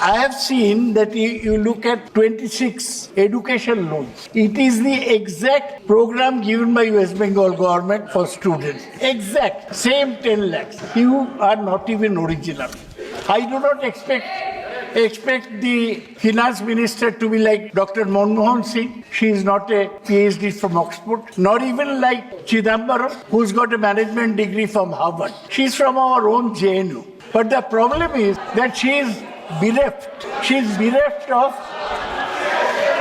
I have seen that you look at 26 education loans. It is the exact program given by West Bengal government for students. Exact. Same 10 lakhs. You are not even original. I do not expect the finance minister to be like Dr. Manmohan Singh. She is not a PhD from Oxford, nor even like Chidambaram, who's got a management degree from Harvard. She's from our own JNU. But the problem is that she is bereft. She is bereft of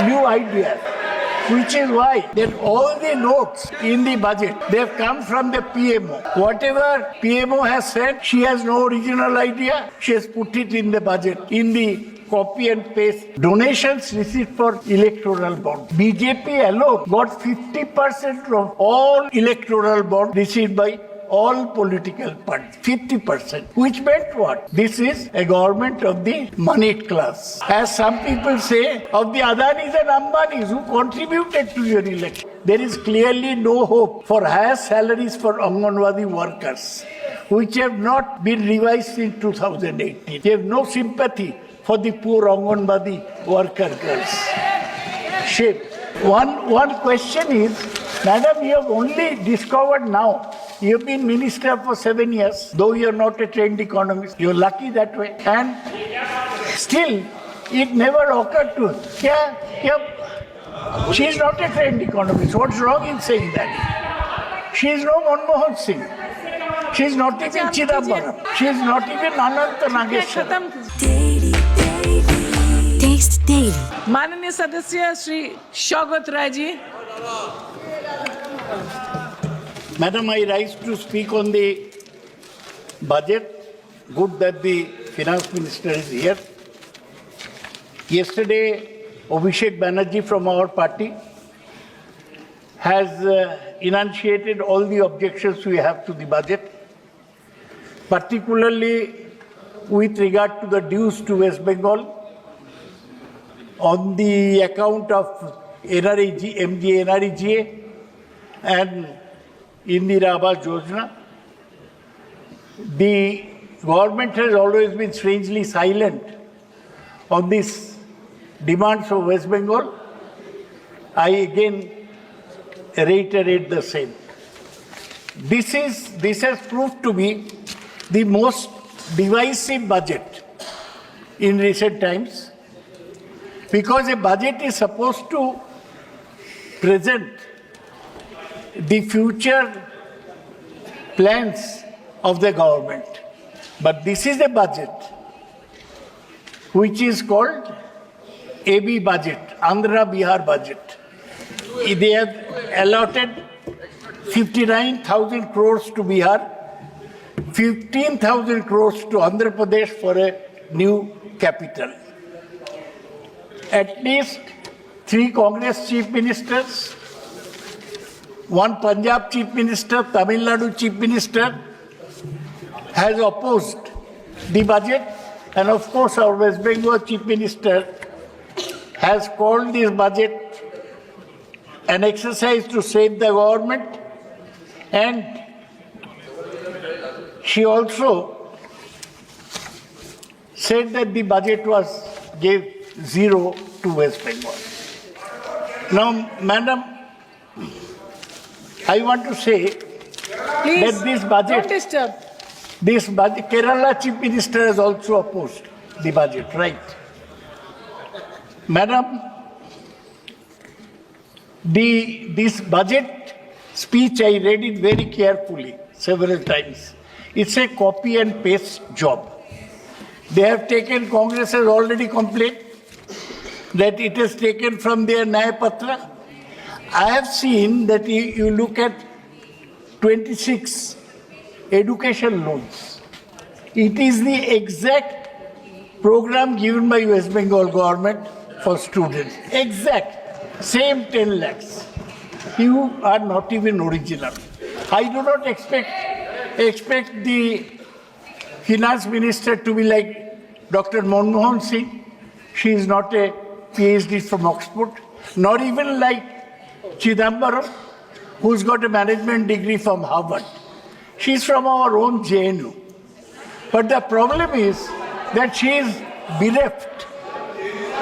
new ideas, which is why that all the notes in the budget, they have come from the PMO. Whatever PMO has said, she has no original idea. She has put it in the budget, in the copy and paste. Donations received for electoral bond. BJP alone got 50% of all electoral bond received by all political parties, 50%, which meant what? This is a government of the moneyed class. As some people say, of the Adanis and Ambanis who contributed to your election. There is clearly no hope for higher salaries for Anganwadi workers, which have not been revised since 2018. They have no sympathy for the poor Anganwadi worker girls. Shame. One question is, Madam, you have only discovered now. You have been minister for 7 years, though you are not a trained economist. You are lucky that way. And still, it never occurred to her. She is not a trained economist. What's wrong in saying that? She is no Manmohan Singh. She is not even Chidambaram. She is not even Ananta Nageshwar. Taste Daily. माननीय सदस्य Shri Saugata Rai ji. Madam, I rise to speak on the budget. Good that the finance minister is here. Yesterday, Abhishek Banerjee from our party has enunciated all the objections we have to the budget, particularly with regard to the dues to West Bengal on the account of NREGA and Indira Awas Yojana. The government has always been strangely silent on these demands of West Bengal. I again reiterate the same. This has proved to be the most divisive budget in recent times, because a budget is supposed to present the future plans of the government. But this is a budget which is called AB budget, Andhra Bihar budget. They have allotted 59,000 crores to Bihar, 15,000 crores to Andhra Pradesh for a new capital. At least 3 Congress chief ministers, 1 Punjab chief minister, Tamil Nadu chief minister has opposed the budget, and of course our West Bengal chief minister has called this budget an exercise to save the government, and she also said that the budget gave 0 to West Bengal. Now, Madam, I want to say Please, that this budget, don't disturb. Kerala Chief Minister has also opposed the budget, right? Madam, this budget speech, I read it very carefully several times. It's a copy and paste job. They have taken, Congress has already complained that it is taken from their Nyaya Patra. I have seen that you look at 26 education loans. It is the exact program given by West Bengal government for students. Exact. Same 10 lakhs. You are not even original. I do not expect the finance minister to be like Dr. Manmohan Singh. She is not a PhD from Oxford, nor even like Chidambaram, who's got a management degree from Harvard. She's from our own JNU. But the problem is that she is bereft.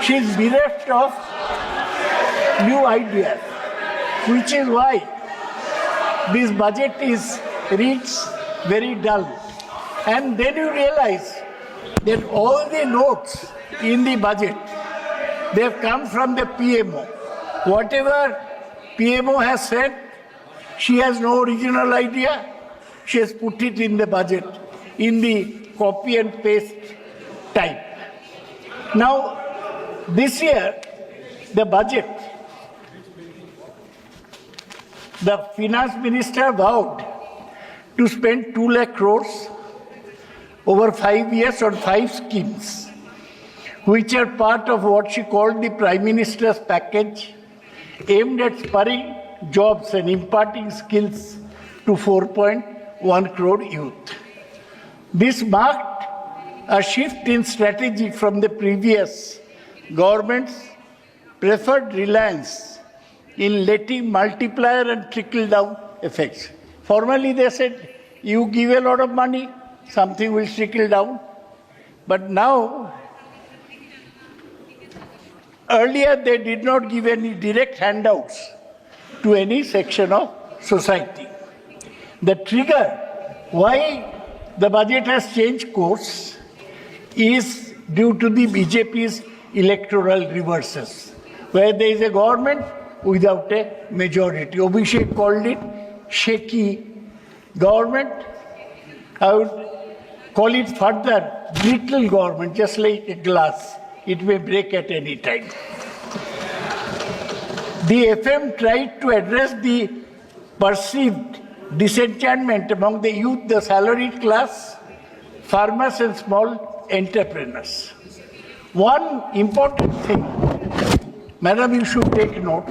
She is bereft of new ideas, which is why this budget is reads very dull. And then you realize that all the notes in the budget, they have come from the PMO. Whatever PMO has said, she has no original idea. She has put it in the budget in the copy and paste type. Now, this year, the budget, the finance minister vowed to spend 2 lakh crores over 5 years on 5 schemes, which are part of what she called the Prime Minister's package, aimed at spurring jobs and imparting skills to 4.1 crore youth. This marked a shift in strategy from the previous government's preferred reliance in letting multiplier and trickle-down effects. Formerly they said, you give a lot of money, something will trickle down. But now, earlier they did not give any direct handouts to any section of society. The trigger why the budget has changed course is due to the BJP's electoral reverses, where there is a government without a majority. Abhishek called it shaky government. I would call it further brittle government, just like a glass. It may break at any time. The FM tried to address the perceived disenchantment among the youth, the salaried class, farmers and small entrepreneurs. One important thing, Madam, you should take note,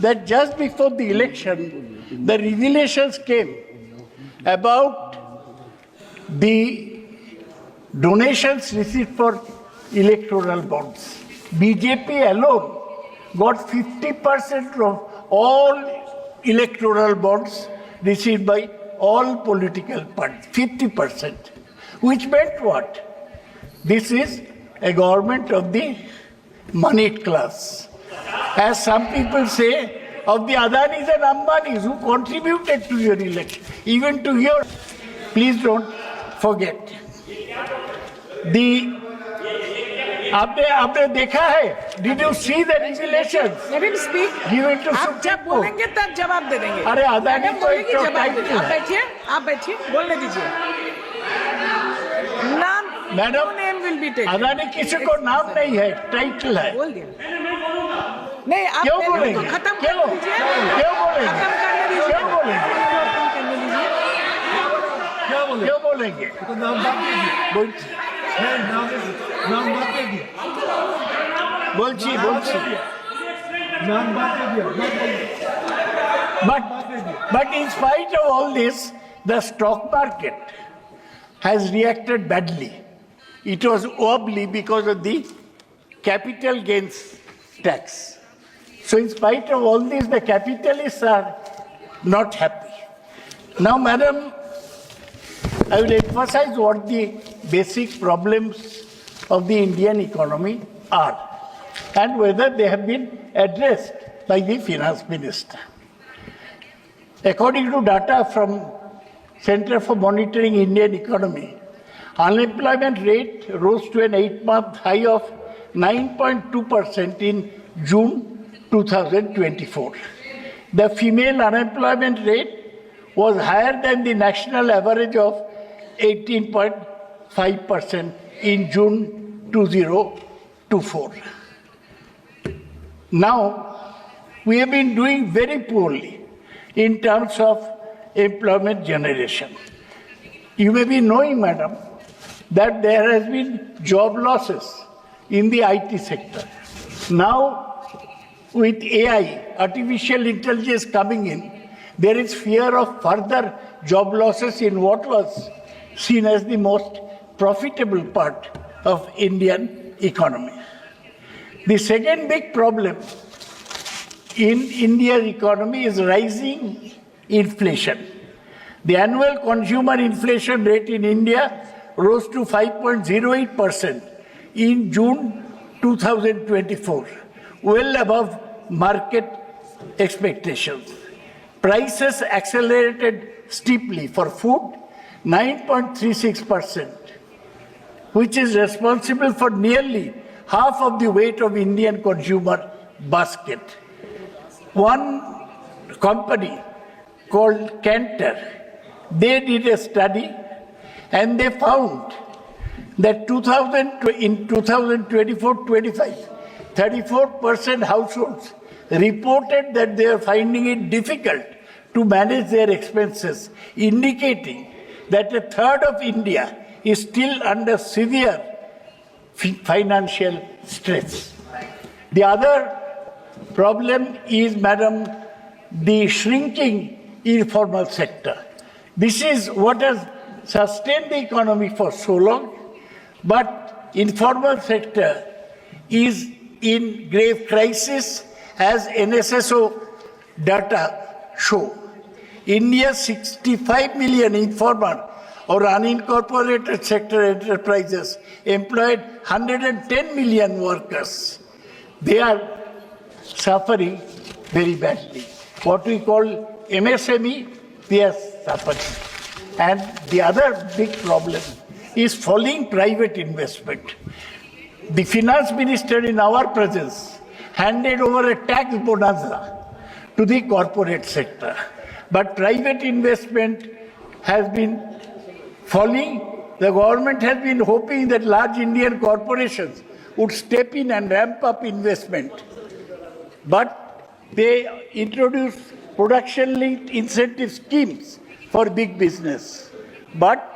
that just before the election, the revelations came about the donations received for electoral bonds. BJP alone got 50% of all electoral bonds received by all political parties, 50%. Which meant what? This is a government of the moneyed class. As some people say, of the Adanis and Ambanis who contributed to your election, even to your, please don't forget. The आपने देखा है? Did you see the revelations? Let him speak. Given to आप जब बोलेंगे तब जवाब दे देंगे. अरे अदानी को एक तो जवाब दे. आप बैठिए, बोलने दीजिए. नाम, madam, name will be taken. Adani किसी को नाम नहीं है, टाइटल है. बोल दिया. नहीं, आप क्यों बोलेंगे? खत्म कर क्यों? दीजिए. क्यों बोलेंगे? खत्म करने दीजिए. क्यों बोलेंगे? खत्म करने दीजिए. क्यों बोलेंगे? तो नाम बात कीजिए। बोलছি नाम बात कीजिए। बोलছি नाम बात कीजिए। But in spite of all this, the stock market has reacted badly. It was wobbly because of the capital gains tax. So in spite of all this, the capitalists are not happy. Now, Madam, I will emphasize what the basic problems of the Indian economy are and whether they have been addressed by the finance minister. According to data from Center for Monitoring Indian Economy, unemployment rate rose to an 8-month high of 9.2% in June 2024. The female unemployment rate was higher than the national average of 18.5% in June 2024. Now, we have been doing very poorly in terms of employment generation. You may be knowing, Madam, that there has been job losses in the IT sector. Now, with AI, artificial intelligence coming in, there is fear of further job losses in what was seen as the most profitable part of Indian economy. The second big problem in India's economy is rising inflation. The annual consumer inflation rate in India rose to 5.08% in June 2024, well above market expectations. Prices accelerated steeply for food, 9.36%, which is responsible for nearly half of the weight of Indian consumer basket. One company called Cantor, they did a study and they found that in 2024-25, 34% households reported that they are finding it difficult to manage their expenses, indicating that a third of India is still under severe financial stress. The other problem is, madam, the shrinking informal sector. This is what has sustained the economy for so long, but informal sector is in grave crisis, as NSSO data show. India's 65 million informal or unincorporated sector enterprises employed 110 million workers. They are suffering very badly. What we call MSME, they are suffering. And the other big problem is falling private investment. The finance minister in our presence handed over a tax bonanza to the corporate sector. But private investment has been falling. The government has been hoping that large Indian corporations would step in and ramp up investment. But they introduced production-linked incentive schemes for big business. But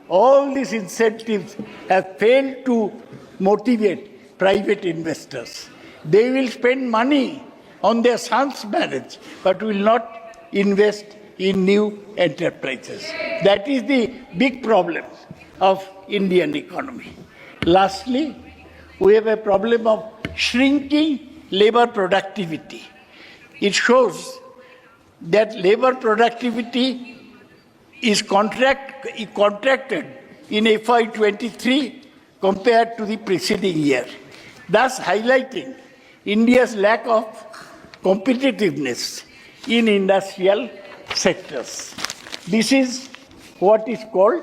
all these incentives have failed to motivate private investors. They will spend money on their son's marriage, but will not invest in new enterprises. That is the big problem of Indian economy. Lastly, we have a problem of shrinking labor productivity. It shows that labor productivity is contracted in FY23 compared to the preceding year, thus highlighting India's lack of competitiveness in industrial sectors. This is what is called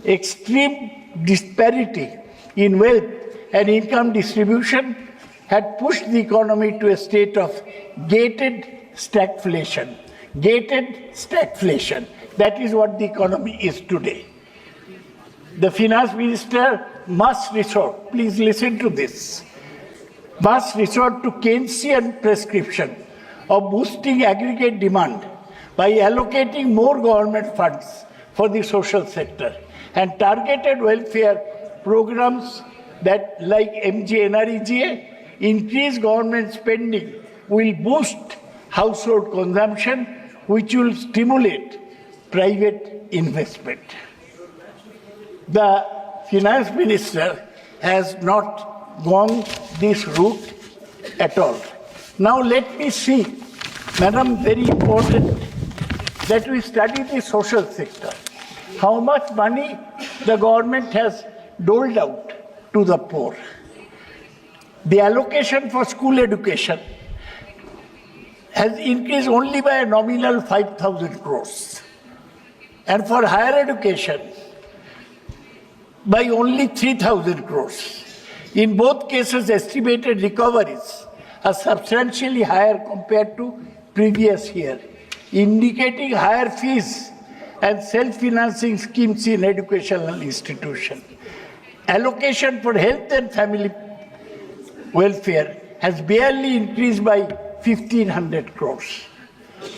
extreme disparity in wealth and income distribution had pushed the economy to a state of gated stagflation. Gated stagflation. That is what the economy is today. The finance minister must resort, please listen to this, must resort to Keynesian prescription of boosting aggregate demand by allocating more government funds for the social sector and targeted welfare programs that, like MGNREGA, increase government spending will boost household consumption, which will stimulate private investment. The finance minister has not gone this route at all. Now let me see, madam, very important that we study the social sector. How much money the government has doled out to the poor. The allocation for school education has increased only by a nominal 5,000 crores. And for higher education, by only 3,000 crores. In both cases, estimated recoveries are substantially higher compared to previous year, indicating higher fees and self-financing schemes in educational institutions. Allocation for health and family welfare has barely increased by 1,500 crores.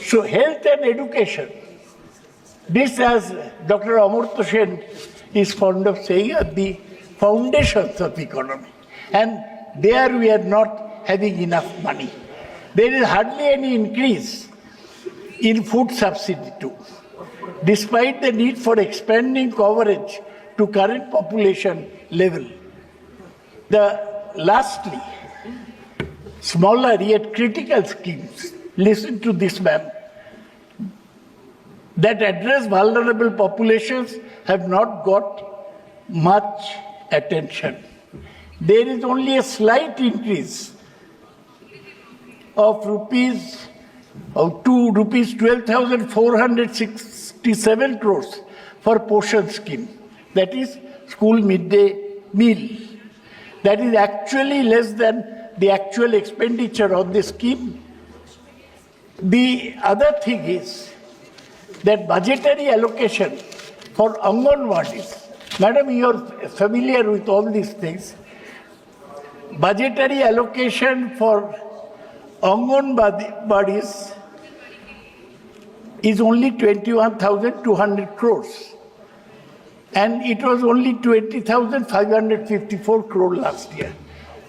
So health and education, this, as Dr. Amartya Sen is fond of saying, are the foundations of economy. And there we are not having enough money. There is hardly any increase in food subsidy too, despite the need for expanding coverage to current population level. Lastly, smaller yet critical schemes, listen to this, ma'am, that address vulnerable populations have not got much attention. there is only a slight increase of rupees 12,467 crores for Poshan scheme, that is school midday meal. That is actually less than the actual expenditure on the scheme. The other thing is that budgetary allocation for Anganwadis. Madam, you are familiar with all these things. Budgetary allocation for Anganwadis is only 21,200 crores. And it was only 20,554 crore last year.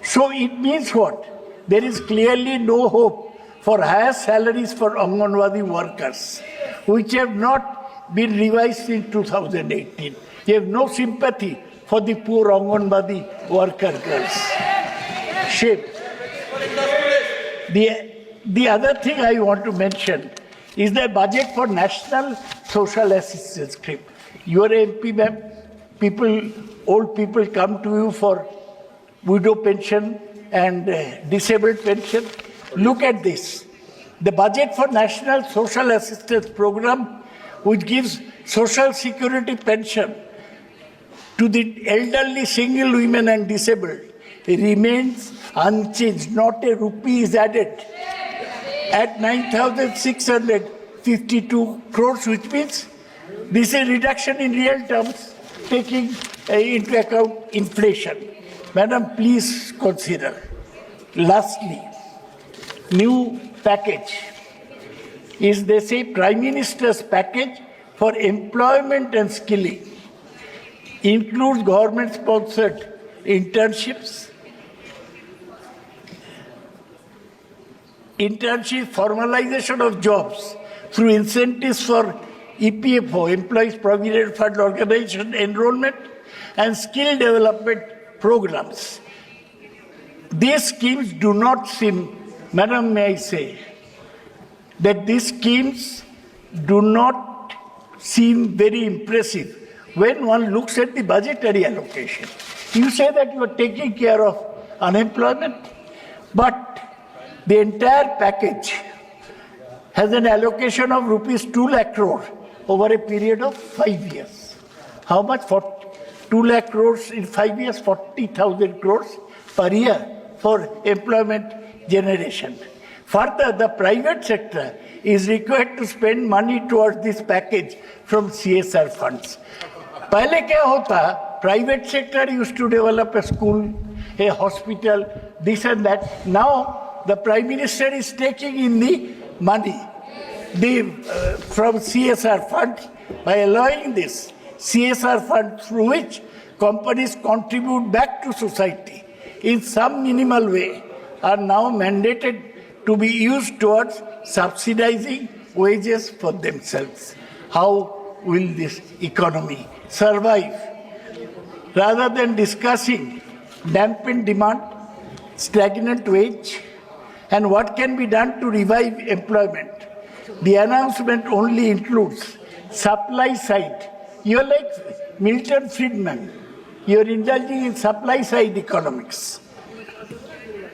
So it means what? There is clearly no hope for higher salaries for Anganwadi workers, which have not been revised in 2018. You have no sympathy for the poor Anganwadi worker girls. Shame. The other thing I want to mention is the budget for National Social Assistance Scheme. You are MP, ma'am. Old people come to you for widow pension and disabled pension. Look at this. The budget for National Social Assistance Program, which gives social security pension to the elderly, single women and disabled, remains unchanged. Not a rupee is added at 9,652 crores, which means this is a reduction in real terms, taking into account inflation. Madam, please consider. Lastly, new package is, they say, Prime Minister's package for employment and skilling. Includes government-sponsored internships, formalization of jobs through incentives for EPFO, Employees Provident Fund Organization enrollment, and skill development programs. These schemes do not seem, Madam, may I say, that these schemes do not seem very impressive when one looks at the budgetary allocation. You say that you are taking care of unemployment, but the entire package has an allocation of rupees 2 lakh crore over a period of 5 years. How much? 2 lakh crores in 5 years, 40,000 crores per year for employment generation. Further, the private sector is required to spend money towards this package from CSR funds. Pehle kya hota? Private sector used to develop a school, a hospital, this and that. Now, the Prime Minister is taking in the money from CSR funds by allowing this CSR fund through which companies contribute back to society in some minimal way are now mandated to be used towards subsidizing wages for themselves. How will this economy survive? Rather than discussing dampened demand, stagnant wage, and what can be done to revive employment, the announcement only includes supply side. You're like Milton Friedman. You're indulging in supply side economics.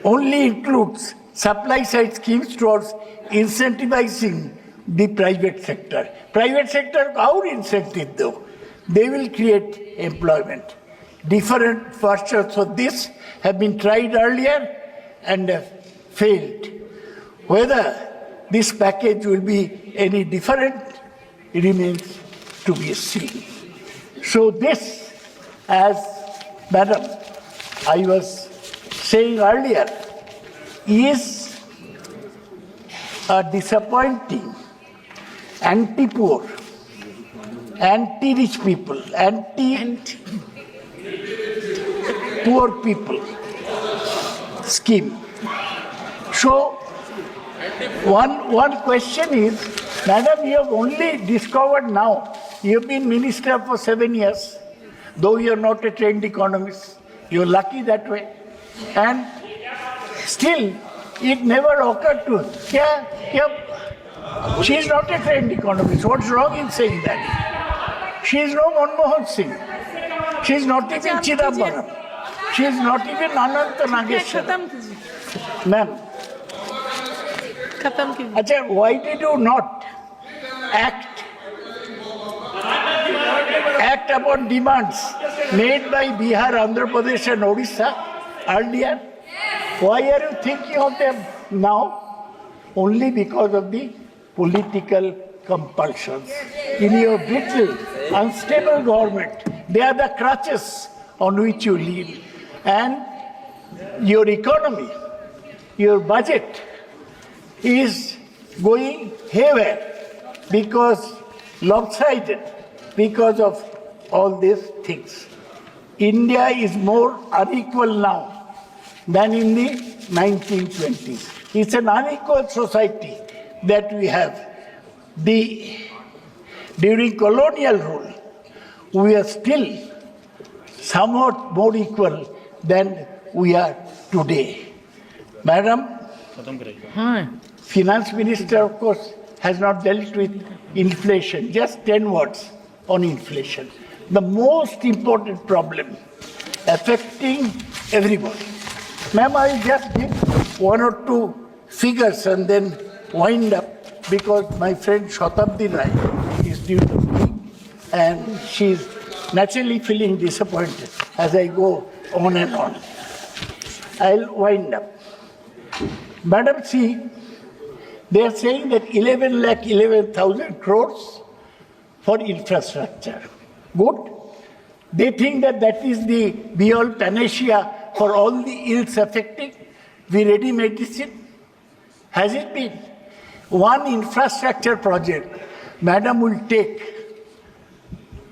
Only includes supply side schemes towards incentivizing the private sector. Private sector, our incentive though, they will create employment. Different versions of this have been tried earlier and have failed. Whether this package will be any different remains to be seen. So this, as Madam, I was saying earlier, is a disappointing anti-poor, anti-rich people, anti-poor people scheme. So, one question is, Madam, you have only discovered now, you have been minister for 7 years, though you are not a trained economist, you are lucky that way, and still it never occurred to her. She is not a trained economist. What's wrong in saying that? She is no Manmohan Singh. She is not even Chidambaram. She is not even Ananta Nageshwar. खत्म कीजिए Ma'am, खत्म कीजिए Acha, why did you not act upon demands made by Bihar, Andhra Pradesh and Odisha earlier? Why are you thinking of them now? Only because of the political compulsions. In your brittle, unstable government, they are the crutches on which you live. And your economy, your budget is going haywire because lopsided because of all these things. India is more unequal now than in the 1920s. It's an unequal society that we have. During colonial rule, we are still somewhat more equal than we are today. Madam, Finance Minister, of course, has not dealt with inflation. Just 10 words on inflation. The most important problem affecting everybody. Ma'am, I'll just give one or two figures and then wind up because my friend Shatabdi Rai is due to speak and she's naturally feeling disappointed as I go on and on. I'll wind up. Madam, see, they are saying that 11,11,000 crores for infrastructure. Good. They think that that is the be-all panacea for all the ills affecting. We ready medicine? Has it been? One infrastructure project, madam, will take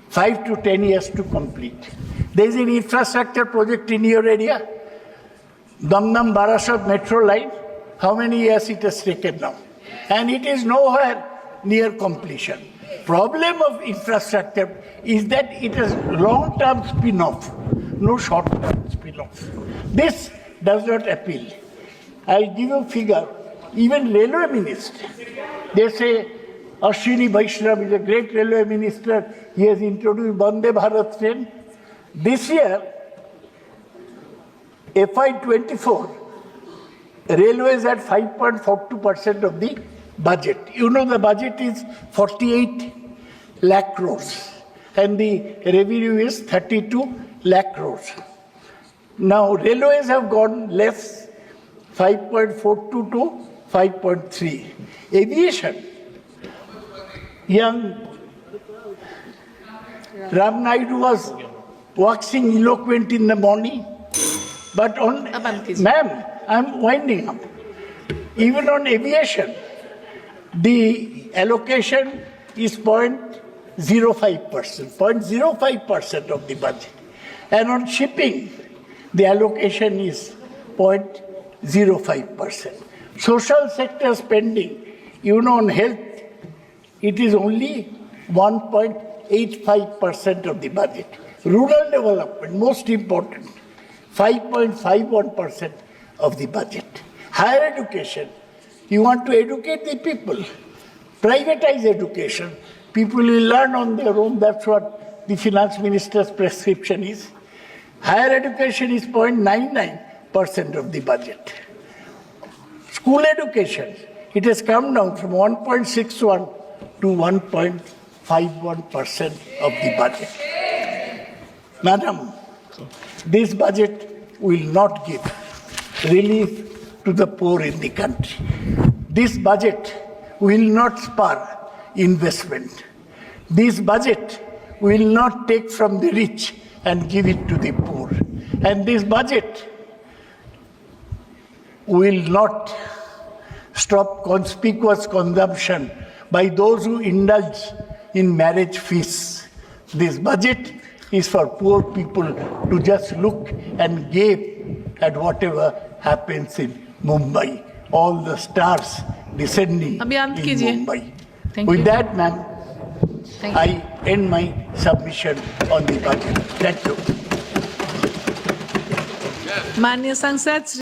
5 to 10 years to complete. There is an infrastructure project in your area, Damdam Barasat metro line. How many years it has taken now? And it is nowhere near completion. Problem of infrastructure is that it has long-term spin-off, no short-term spin-off. This does not appeal. I'll give you a figure. Even railway minister, they say Ashwini Vaishnav is a great railway minister. He has introduced Vande Bharat train. This year, FY24, railways at 5.42% of the budget. You know the budget is 48 lakh crores and the revenue is 32 lakh crores. Now railways have gone less 5.42 to 5.3. Aviation, young Ram Naidu was waxing eloquent in the morning, but on, ma'am, I'm winding up. Even on aviation, the allocation is 0.05%, 0.05% of the budget. And on shipping, the allocation is 0.05%. Social sector spending, you know, on health, it is only 1.85% of the budget. Rural development, most important, 5.51% of the budget. Higher education, you want to educate the people, privatize education. People will learn on their own, that's what the finance minister's prescription is. Higher education is 0.99% of the budget. School education, it has come down from 1.61 to 1.51% of the budget. Madam, this budget will not give relief to the poor in the country. This budget will not spur investment. This budget will not take from the rich and give it to the poor. And this budget will not stop conspicuous consumption by those who indulge in marriage feasts. This budget is for poor people to just look and gape at whatever happens in Mumbai. All the stars descending in Mumbai. With that, ma'am, I end my submission on the budget. Thank you. माननीय सांसद